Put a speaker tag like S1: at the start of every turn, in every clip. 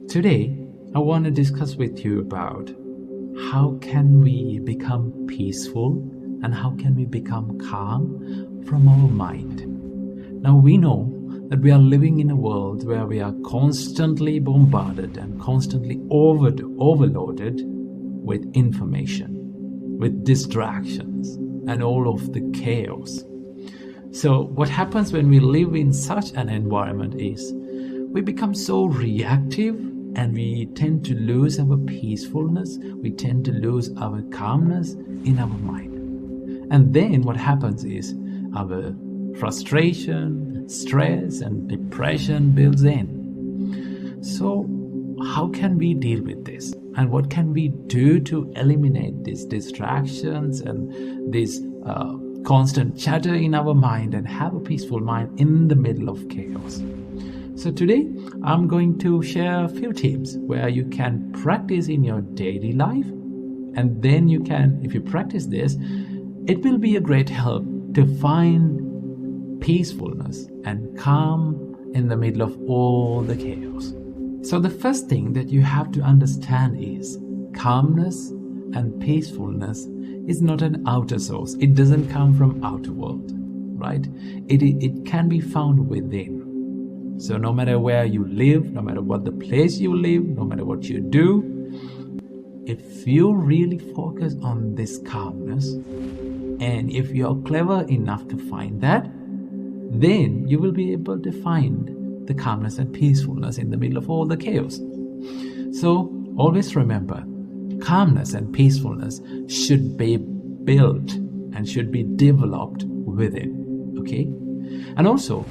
S1: Today, I want to discuss with you about how can we become peaceful and how can we become calm from our mind. Now, we know that we are living in a world where we are constantly bombarded and constantly overloaded with information, with distractions, and all of the chaos. So what happens when we live in such an environment is we become so reactive and we tend to lose our peacefulness, we tend to lose our calmness in our mind. And then what happens is our frustration, stress, and depression builds in. So how can we deal with this? And what can we do to eliminate these distractions and this constant chatter in our mind and have a peaceful mind in the middle of chaos? So today, I'm going to share a few tips where you can practice in your daily life. And then you can, if you practice this, it will be a great help to find peacefulness and calm in the middle of all the chaos. So the first thing that you have to understand is calmness and peacefulness is not an outer source. It doesn't come from outer world, right? It can be found within. So no matter where you live, no matter what the place you live, no matter what you do, if you really focus on this calmness, and if you're clever enough to find that, then you will be able to find the calmness and peacefulness in the middle of all the chaos. So always remember, calmness and peacefulness should be built and should be developed within, okay? And also,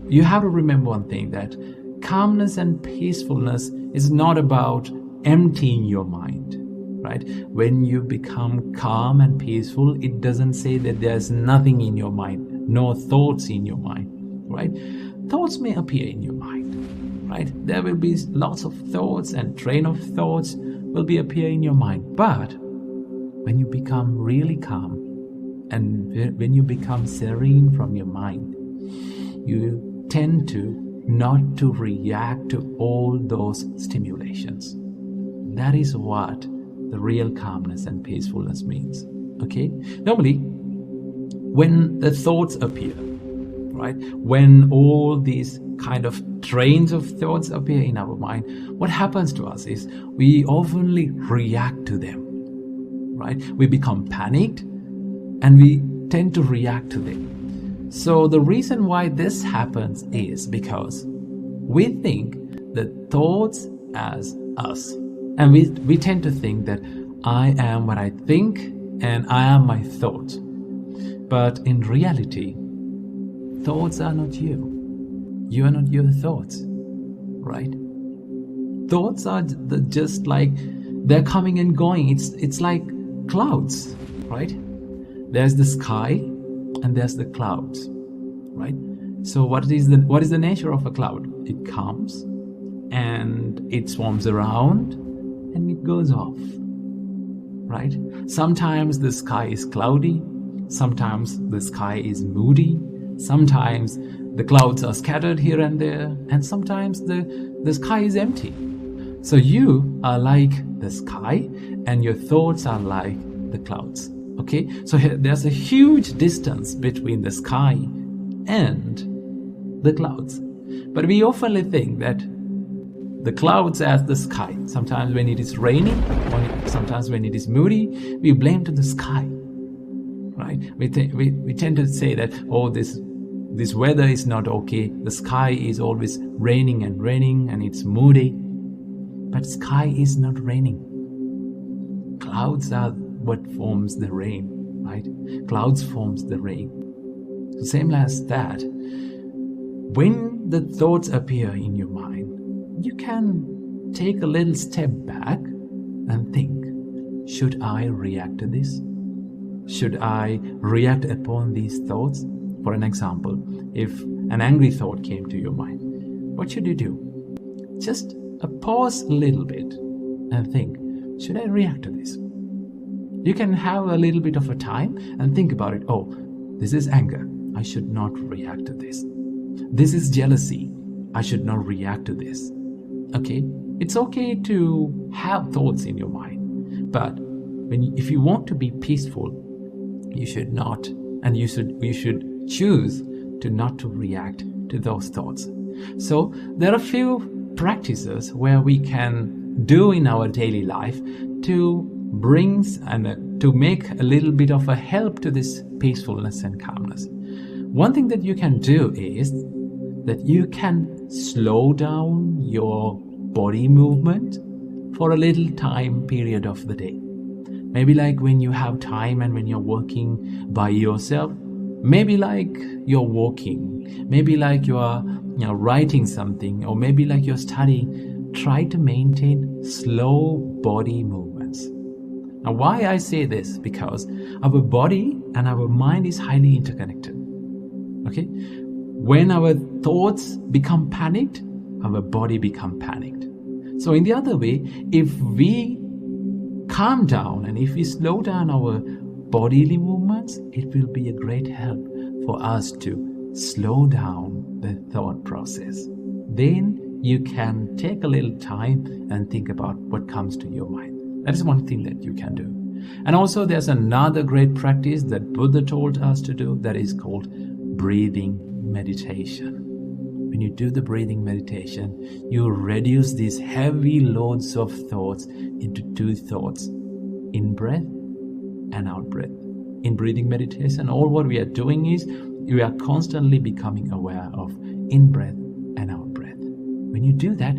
S1: you have to remember one thing, that calmness and peacefulness is not about emptying your mind, right? When you become calm and peaceful, it doesn't say that there's nothing in your mind, no thoughts in your mind, right? Thoughts may appear in your mind, right? There will be lots of thoughts and train of thoughts will be appear in your mind. But when you become really calm and when you become serene from your mind, you tend to not to react to all those stimulations. That is what the real calmness and peacefulness means, okay? Normally, when the thoughts appear, right? When all these kind of trains of thoughts appear in our mind, what happens to us is we oftenly react to them, right? We become panicked and we tend to react to them. So the reason why this happens is because we think the thoughts as us. And we tend to think that I am what I think and I am my thoughts. But in reality, thoughts are not you. You are not your thoughts, right? Thoughts are just like they're coming and going. It's like clouds, right? There's the sky and there's the clouds, right? So what is the nature of a cloud? It comes and it swarms around and it goes off, right? Sometimes the sky is cloudy, sometimes the sky is moody, sometimes the clouds are scattered here and there, and sometimes the sky is empty. So you are like the sky and your thoughts are like the clouds, okay? So there's a huge distance between the sky and the clouds. But we often think that the clouds as the sky. Sometimes when it is raining, sometimes when it is moody, we blame to the sky, right? We tend to say that, oh, this weather is not okay. The sky is always raining and it's moody. But sky is not raining. Clouds are what forms the rain, right? Clouds forms the rain. So same as that, when the thoughts appear in your mind, you can take a little step back and think, should I react to this? Should I react upon these thoughts? For an example, if an angry thought came to your mind, what should you do? Just pause a little bit and think, should I react to this? You can have a little bit of a time and think about it. Oh, this is anger. I should not react to this. This is jealousy. I should not react to this. Okay? It's okay to have thoughts in your mind, but if you want to be peaceful, you should not, and you should choose to not to react to those thoughts. So there are a few practices where we can do in our daily life to bring and to make a little bit of a help to this peacefulness and calmness. One thing that you can do is that you can slow down your body movement for a little time period of the day. Maybe like when you have time and when you're working by yourself, maybe like you're walking, maybe like you're writing something, or maybe like you're studying. Try to maintain slow body movements. Now, why I say this? Because our body and our mind is highly interconnected. Okay? When our thoughts become panicked, our body become panicked. So in the other way, if we calm down and if we slow down our bodily movements, it will be a great help for us to slow down the thought process. Then you can take a little time and think about what comes to your mind. That is one thing that you can do. And also there's another great practice that Buddha told us to do, that is called breathing meditation. When you do the breathing meditation, you reduce these heavy loads of thoughts into 2 thoughts: in breath and out breath. In breathing meditation, all what we are doing is we are constantly becoming aware of in breath and out breath. When you do that,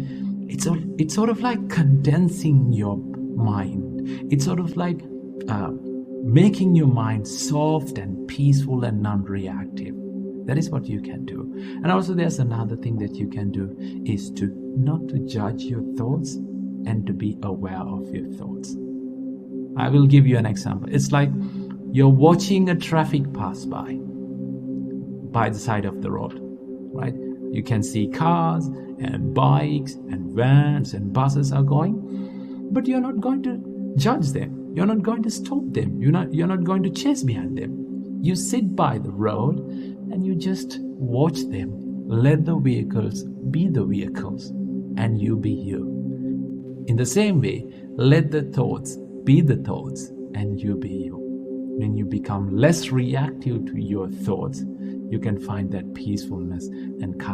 S1: it's sort of like condensing your mind. It's sort of like making your mind soft and peaceful and non-reactive. That is what you can do. And also there's another thing that you can do, is to not to judge your thoughts and to be aware of your thoughts. I will give you an example. It's like you're watching a traffic pass by the side of the road, right? You can see cars and bikes and vans and buses are going, but you're not going to judge them. You're not going to stop them. You're not going to chase behind them. You sit by the road and you just watch them. Let the vehicles be the vehicles and you be you. In the same way, let the thoughts be the thoughts and you be you. When you become less reactive to your thoughts, you can find that peacefulness and calm.